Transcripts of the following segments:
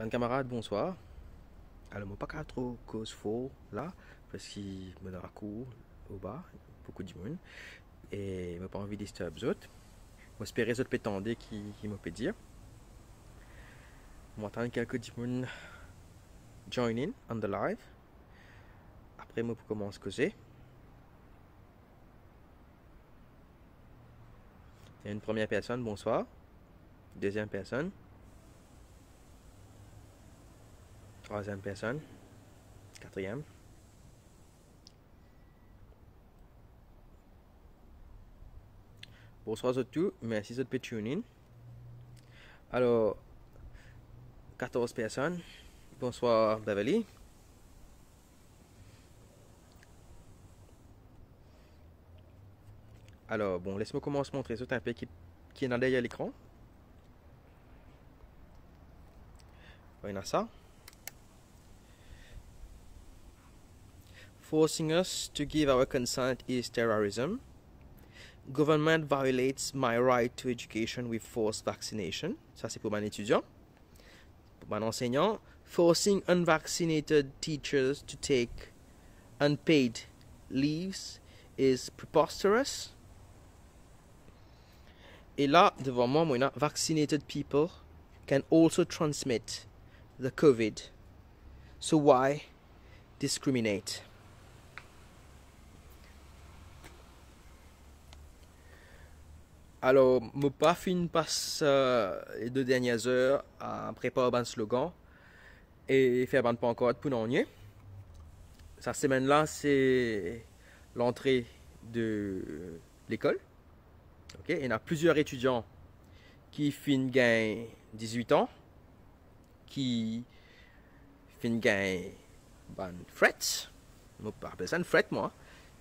Un camarade, bonsoir. Alors, moi, pas trop cause faux là, parce qu'il me donne un coup au bas, beaucoup de monde, et je n'ai pas envie de disturber les autres. J'espère que les autres pétendés qui me peut dire. Je m'attends quelques gens join in on the live. Après, je commence à causer. Il y a une première personne, bonsoir. Deuxième personne. Troisième personne. Quatrième. Bonsoir à tous, merci de tuner in. Alors, 14 personnes. Bonsoir Beverly. Alors, bon, laisse-moi commencer à montrer ça un peu qui est derrière l'écran. On a ça. Forcing us to give our consent is terrorism. Government violates my right to education with forced vaccination. Ça, c'est pour mon étudiant. Pour mon enseignant. Forcing unvaccinated teachers to take unpaid leaves is preposterous. Et là, devant moi, on a vaccinated people can also transmit the COVID. So why discriminate? Alors, je pas fini passe les 2 dernières heures à préparer un slogan et faire un pancarte pour nous. Cette semaine-là, c'est l'entrée de l'école. Okay? Il y a plusieurs étudiants qui finissent gain 18 ans, qui finissent gain fret. Je ne pas ça une fret, moi,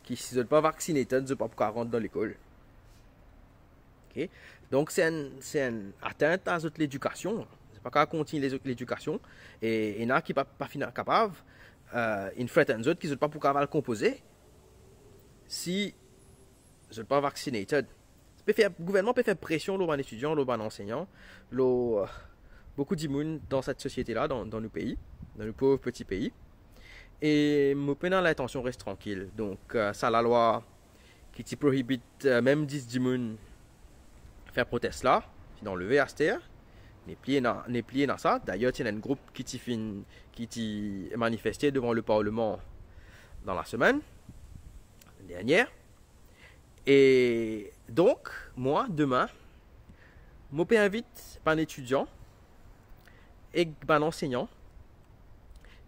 qui ne sont pas vaccinés, ne sont pas pour rentrer dans l'école. Okay? Donc, c'est une atteinte à l'éducation. C'est pas qu'à continuer l'éducation. Et il y en a qui ne sont pas capables, une fret et d'autres qui ne sont pas pour le composer si ils ne sont pas vaccinés. Le gouvernement peut faire pression sur les étudiants, sur les enseignants, beaucoup de monde dans cette société-là, dans nos pays, dans nos pauvres petits pays. Et mon pendant l'intention reste tranquille. Donc, ça, la loi qui te prohibite même 10 monde faire proteste là, c'est d'enlever à cette terre, n'est plié dans ça. D'ailleurs, il y a un groupe qui manifesté devant le Parlement dans la semaine dernière. Et donc, moi, demain, je invite un étudiant et un enseignant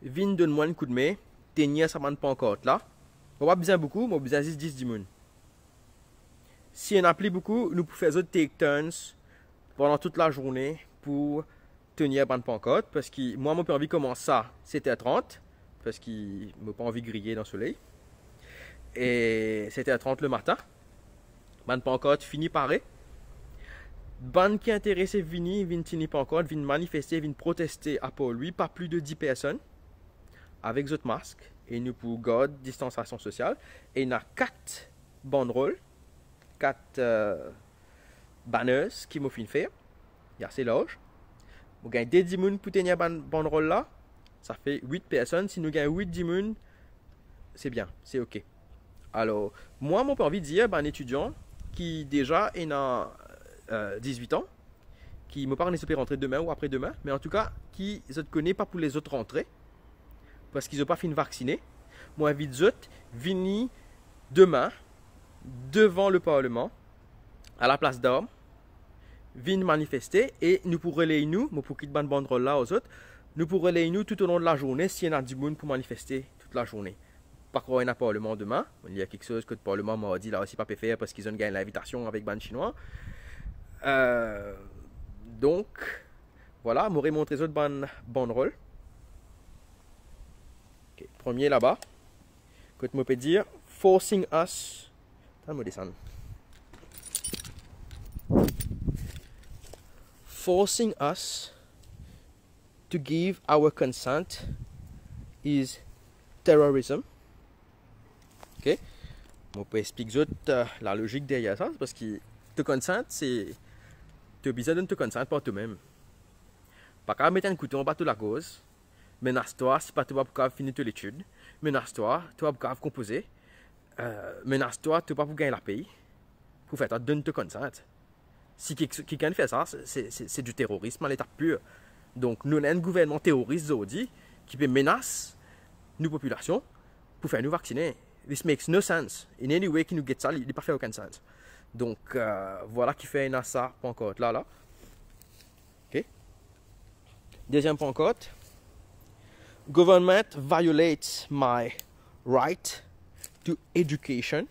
viennent donner moi un coup de main, tenir ça ne pas encore là. On pas besoin beaucoup, mais on besoin juste 10 monde. Si on applique beaucoup, nous pouvons faire take turns pendant toute la journée pour tenir ban pancarte. Parce que moi, j'ai envie de commencer ça 7h30. Parce que je n'ai pas envie de griller dans le soleil. Et 7h30 le matin. Ban pancarte fini paré. Ban qui est intéressé viennent tenir pancarte, viennent manifester, viennent protester à Paul lui. Pas plus de 10 personnes. Avec d'autres masques. Et nous pouvons garder distanciation sociale. Et il y a 4 banderoles. 4 banners qui m'ont fait faire. Il y a assez large. Nous gagnons 10 personnes pour tenir une banderole là. Ça fait 8 personnes. Si nous gagnons 8 personnes, c'est bien, c'est ok. Alors, moi, j'ai envie de dire un étudiant qui déjà est dans 18 ans, qui ne pas peut rentrer demain ou après-demain, mais en tout cas, qui ne connaît pas pour les autres rentrer, parce qu'ils n'ont pas fini de vacciner. Moi, invite les autres, venir demain, devant le Parlement, à la place d'armes, viennent manifester et nous pourrons relayer nous, pour quitter une banderole là aux autres, nous pourrons relayer nous tout au long de la journée s'il y en a du monde pour manifester toute la journée. Par contre, il y a un Parlement demain, il y a quelque chose que le Parlement m'a dit là aussi pas peut faire parce qu'ils ont gagné l'invitation avec ban chinois. Donc, voilà, je m'aurais montré les autres banderoles. Okay. Premier là-bas, que je peux dire, forcing us. Forcing us to give our consent is terrorism. Ok? On peut expliquer la logique derrière ça, parce que te consent, c'est. Tu as besoin de te consent par toi-même. Pas qu'à mettre un couteau en bas de la cause. Menace-toi, si pas toi pour finir l'étude. Menace-toi, toi pour composer. Menace-toi, tu pas pour gagner la paye. Pour faire ta donne te consent. Si quelqu'un fait ça, c'est du terrorisme à l'état pur. Donc, nous avons un gouvernement terroriste aujourd'hui qui peut menacer nos populations pour faire nous vacciner. This makes no sense. In any way qui nous get ça, il n'a pas fait aucun sens. Donc, voilà qui fait un ça, pas encore là. OK. Deuxième point code. Government violates my right to education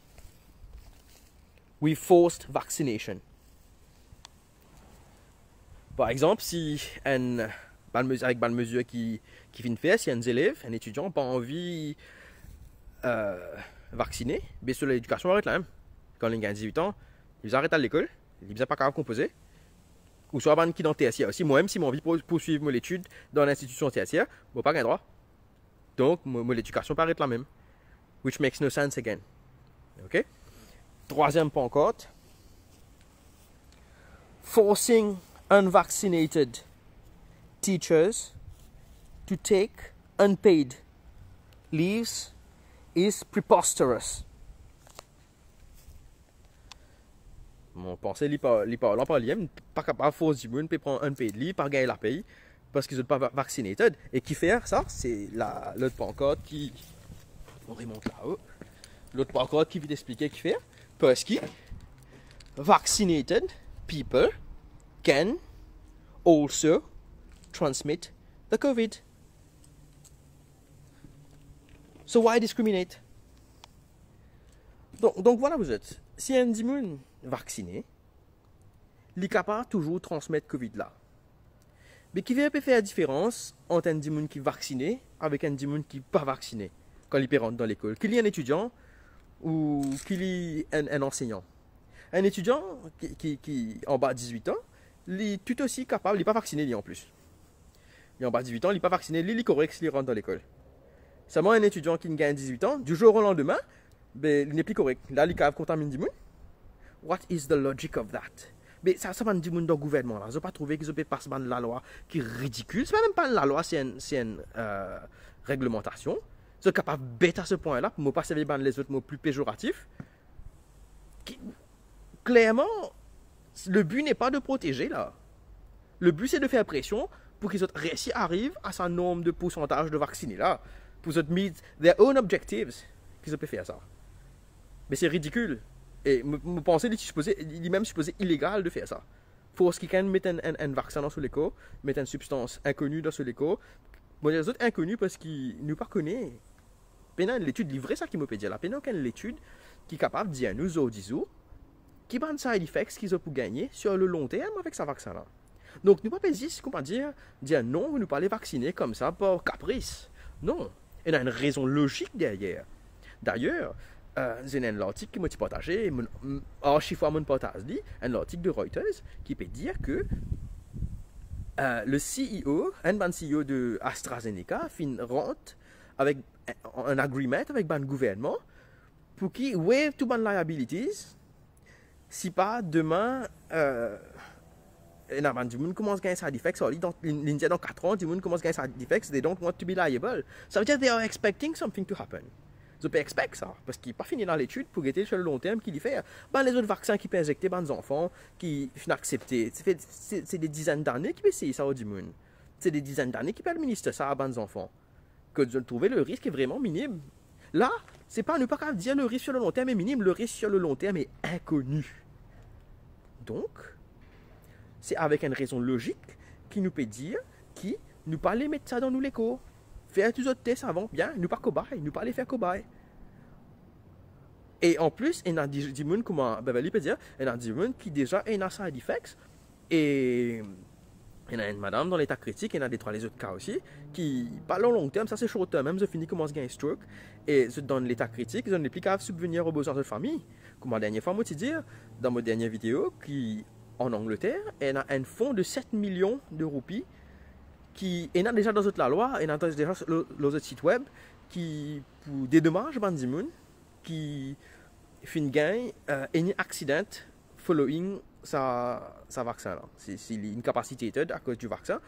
with forced vaccination. Par exemple, si avec une mesure qui vient de faire, si un élève, un étudiant n'a pas envie vacciner, bien sûr l'éducation arrête là même. Quand il a 18 ans, ils arrêtent à l'école, ils ne pas capable de composer. Ou soit ban qui dans tertiaire aussi. Moi-même, si j'ai envie de poursuivre mon étude dans l'institution tertiaire, je n'ai pas de droit. Donc, mon éducation paraît la même. Which makes no sense again. OK? Troisième point encore. Forcing unvaccinated teachers to take unpaid leaves is preposterous. Mon pensée, les parents pas capable de forcer les gens de prendre un paid leave, par gagner la paye, parce qu'ils ne sont pas vaccinés. Et qui fait ça, c'est l'autre pancarte qui. On remonte là-haut. L'autre pancarte qui veut expliquer qui fait. Parce que vaccinated people can also transmit the COVID. So why discriminate? Donc voilà, vous êtes. Si un individu vacciné, il est capable toujours de transmettre COVID là. Mais qui vient faire la différence entre un individu qui est vacciné avec un individu qui n'est pas vacciné quand il rentre dans l'école? Qu'il y ait un étudiant ou qu'il y ait un enseignant. Un étudiant qui en bas de 18 ans, il est tout aussi capable, il n'est pas vacciné lui en plus. Il est en bas de 18 ans, il n'est pas vacciné, il est correct s'il rentre dans l'école. Seulement un étudiant qui gagne 18 ans, du jour au lendemain, ben, il n'est plus correct. Là, il est contaminé. What is the logic of that? Mais ça va dire dans le gouvernement là. Je n'ai pas trouvé qu'ils ont passé la loi qui est ridicule. Ce n'est même pas la loi, c'est une réglementation. Ils sont capables de bête à ce point-là pour ne pas servir les autres mots plus péjoratifs. Clairement, le but n'est pas de protéger là. Le but c'est de faire pression pour qu'ils réussissent arrivent à ce nombre de pourcentage de vaccinés là. Pour qu'ils meet their own objectives. Qu'ils peuvent faire ça. Mais c'est ridicule. Et je pense qu'il est même supposé illégal de faire ça. Pour ce qui est mettre un vaccin dans ce léco, mettre une substance inconnue dans ce léco, moi les autres inconnus parce qu'ils ne pas connaissent. Pendant l'étude livrée, ça qui me peut dire là, pendant l'étude qui est capable de dire nous autres qui ban side effects qu'ils ont pour gagner sur le long terme avec ce vaccin là. Donc nous ne pouvons pas dire non, vous ne pas les vacciner comme ça par caprice. Non, il y a une raison logique derrière. D'ailleurs, j'ai un article qui m'a partagé, archi-fois mon partage, un article de Reuters qui peut dire que le CEO, un CEO de AstraZeneca, rentre avec un agreement avec le gouvernement pour qu'il waive toutes les liabilities si pas demain du monde commence à gagner side effects, dans 4 ans, du monde commence à gagner side effects, they don't want to be liable. Ça veut dire they are expecting something to happen. Ils peuvent expecter ça, parce qu'il n'est pas fini dans l'étude pour être sur le long terme qu'il y fait. Ben, les autres vaccins qui peuvent injecter les enfants, qui sont acceptés, c'est des dizaines d'années qui peuvent essayer ça au monde. C'est des dizaines d'années qui peuvent administrer ça à les enfants. Que de trouver le risque est vraiment minime. Là, c'est pas ne pas dire le risque sur le long terme est minime, le risque sur le long terme est inconnu. Donc, c'est avec une raison logique qui nous peut dire qui nous pas les mettre ça dans nous les cours. Faire tous autres tests avant, bien, nous pas cobayes, nous pas les faire cobayes. Et en plus, il y a des gens, comment Beverly peut dire, il y a des gens qui déjà ont side effects. Et il y a une madame dans l'état critique, il y en a les autres cas aussi, qui, pas long terme, ça c'est short term, même je finis commence à gagner stroke. Et dans l'état critique, ils n'ont plus qu'à subvenir aux besoins de famille. Comme la dernière fois, moi, je dire, dans ma dernière vidéo, qui en Angleterre, il y a un fonds de 7 millions de roupies qui est déjà dans la loi, et déjà sur le site web, qui pour dédommage Bandimoun, qui fait une gain, any accident following sa vaccin là. C'est incapacité à cause du vaccin,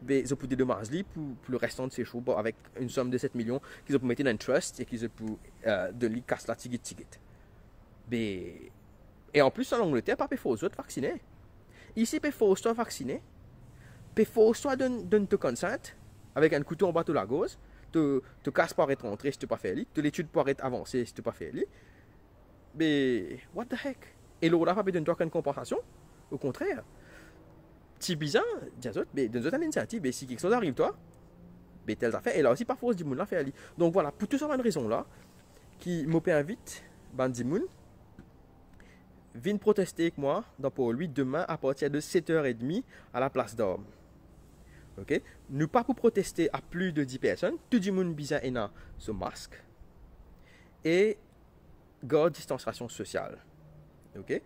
ben, ils ont des dommages pour le restant de ces shows avec une somme de 7 millions qu'ils ont pu mettre dans un trust et qu'ils ont pu de lui casser la ticket. Ben, et en plus, en Angleterre, pas faut autres vacciner. Ici, faut toi vacciner. Faut toi donner te consent avec un couteau en bas de la gauche. Te casse pour être rentré si tu n'as pas fait lit. Te l'étude pour être avancé si tu n'as pas fait lit. Mais, what the heck? Et l'autre n'a pas donné aucune compensation. Au contraire. C'est bizarre, mais dans une initiative, mais si quelque chose arrive, toi, mais telle affaire, et là aussi, parfois, du monde l'a fait aller. Donc voilà, pour toutes ces raisons-là, qui m'invite, Bandimoun, viens protester avec moi dans Port Louis demain à partir de 7h30 à la place d'Orme. Ok? Nous pas pour protester à plus de 10 personnes, tout le monde bizarre et n'a ce masque et garde distanciation sociale. Ok?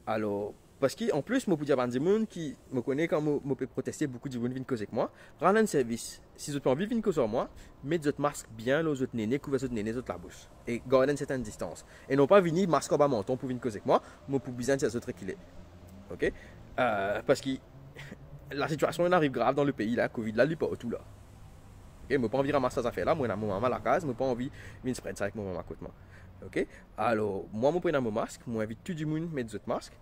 Alors, parce qu'en plus, je peux dire à des gens qui me connaissent quand je peux protester, beaucoup de gens viennent causer avec moi. Rendre un service. Si vous avez envie de venir causer avec moi, mettez votre masque bien, les autres nénés, couvrez votre nénés, votre la bouche. Et gardez une certaine distance. Et non pas venir masque en bas menton pour venir causer avec moi, mais pour besoin de ces autres équilibres. Ok? Parce que la situation arrive grave dans le pays, là, Covid, là, lui, pas tout là. Ok? Je n'ai pas envie de ramasser ces affaires-là, moi, j'ai mon maman à la case, je n'ai pas envie de venir spread ça avec mon maman à côté de moi. Ok? Alors, moi, je prends mon masque, je invite tout le monde à mettre votre masque.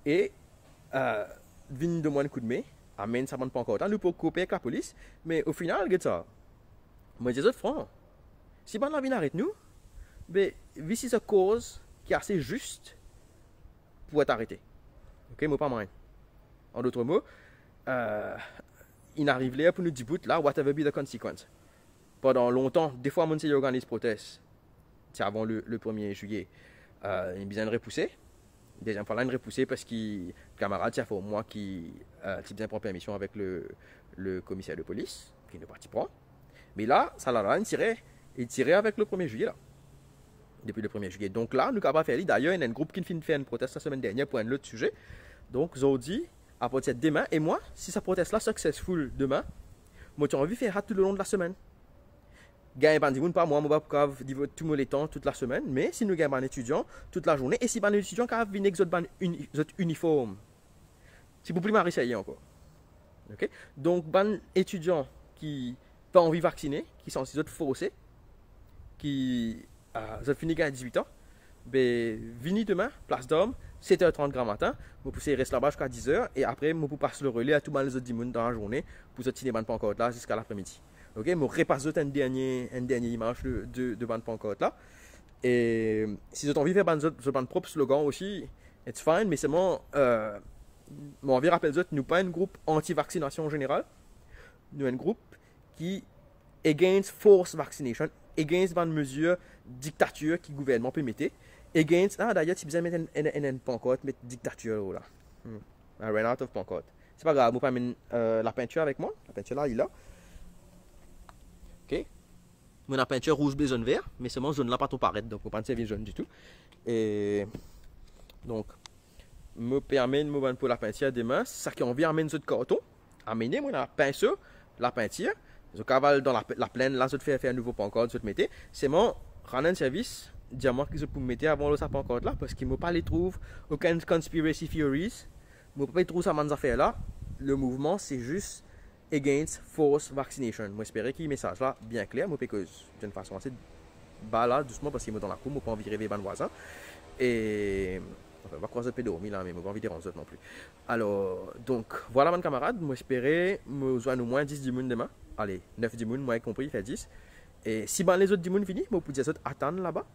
Et vient de moi un coup de main, amène ça pas encore temps, nous pouvons couper avec la police, mais au final, regarde ça. Moi, je dis franc, si on la vie arrête nous, mais voici une cause qui est assez juste pour être arrêté. Ok, moi pas moyen. En d'autres mots, il arrive là pour nous dire là, whatever be the consequence. Pendant longtemps, des fois, mon s'est organisé proteste, c'est avant le 1er juillet, il a besoin de repousser. Deuxième fois là, il repoussé parce que le camarade, c'est pour moi qui bien prend permission avec le commissaire de police, qui ne parti pas. Mais là, ça l'a il tirait avec le 1er juillet là. Depuis le 1er juillet. Donc là, nous avons pas fait. D'ailleurs, il y a un groupe qui fait une proteste la semaine dernière pour un autre sujet. Donc, ils ont dit à partir de demain, et moi, si ça proteste là successful demain, moi j'ai envie de faire tout le long de la semaine. Gagne pas pas moi, moi pas dire tout le temps toute la semaine, mais si nous gagnons un étudiant toute la journée, et si un étudiant qui a vu un uniforme, c'est pour plus m'arrêter encore. Ok? Donc, un étudiant qui pas envie de vacciner, qui sont ces autres faussés, qui ont fini à 18 ans, ben, venez demain, place d'homme, 7h30 grand matin, je pousser rester là-bas jusqu'à 10h, et après, je passer le relais à tout les autres dimanches dans la journée, pour ce cinéma pas encore là jusqu'à l'après-midi. Ok, je repasse une dernière image de bande pancarte là. Et si vous avez envie de faire un propre slogan aussi, it's fine, mais c'est mon envie de rappeler que nous pas un groupe anti-vaccination en général. Nous un groupe qui against forced vaccination, against une mesure dictature qui le gouvernement peut mettre, against, d'ailleurs, si vous avez mettre une pancarte, mettre dictature là. I ran out of pancarte. C'est pas grave, je vais pas la peinture avec moi. La peinture là, il est là. Ok, moi la peinture rouge, bleu, jaune, vert, mais seulement jaune là pas trop paraître, donc on pas servir jaune du tout. Et donc, me permet de me pour la peinture demain, ça qui envie amener notre carton, amener moi la pinceau, la peinture, je cavale dans la plaine, là je te fais un nouveau pancarte, je te mettais, c'est mon rendre un service, diamant que je peux mettre avant le pancarte là, parce qu'il ne pas les trouve aucune conspiracy theories, je ne peux pas trouver ça dans affaires là, le mouvement c'est juste against forced vaccination. Moi, j'espère qu'il y a un message là bien clair. Moi, parce que d'une façon assez bas là, doucement, parce qu'il est dans la cour, moi, pas envie de rêver ban voisin. Et enfin, on va croiser le pédormi là, mais moi, pas envie de déranger non plus. Alors, donc, voilà, mon camarade. Moi, j'espère me joindre au moins 10 dimoun demain. Allez, 9 dimoun, moi, y compris, il fait 10. Et si ben, les autres dimoun finissent, moi, pour dire ça, attendre là-bas.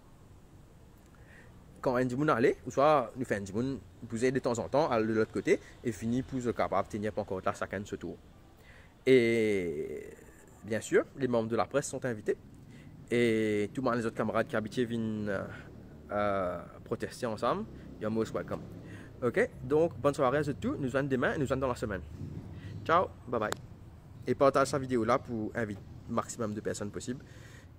Quand un dimoun allait, ou soit nous fait un dimoun, pousser de temps en temps, à l'autre côté, et finir pour être capable de tenir pas encore là, chacun de ce tour. Et bien sûr, les membres de la presse sont invités. Et tous les autres camarades qui habitent viennent protester ensemble. You're most welcome. Ok, donc bonne soirée à tous. Nous allons demain et nous allons dans la semaine. Ciao, bye bye. Et partage cette vidéo là pour inviter le maximum de personnes possible.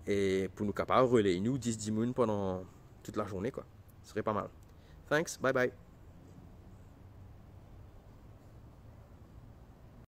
Et pour nous capables de relayer nous 10 dimoun pendant toute la journée, quoi. Ce serait pas mal. Thanks, bye bye.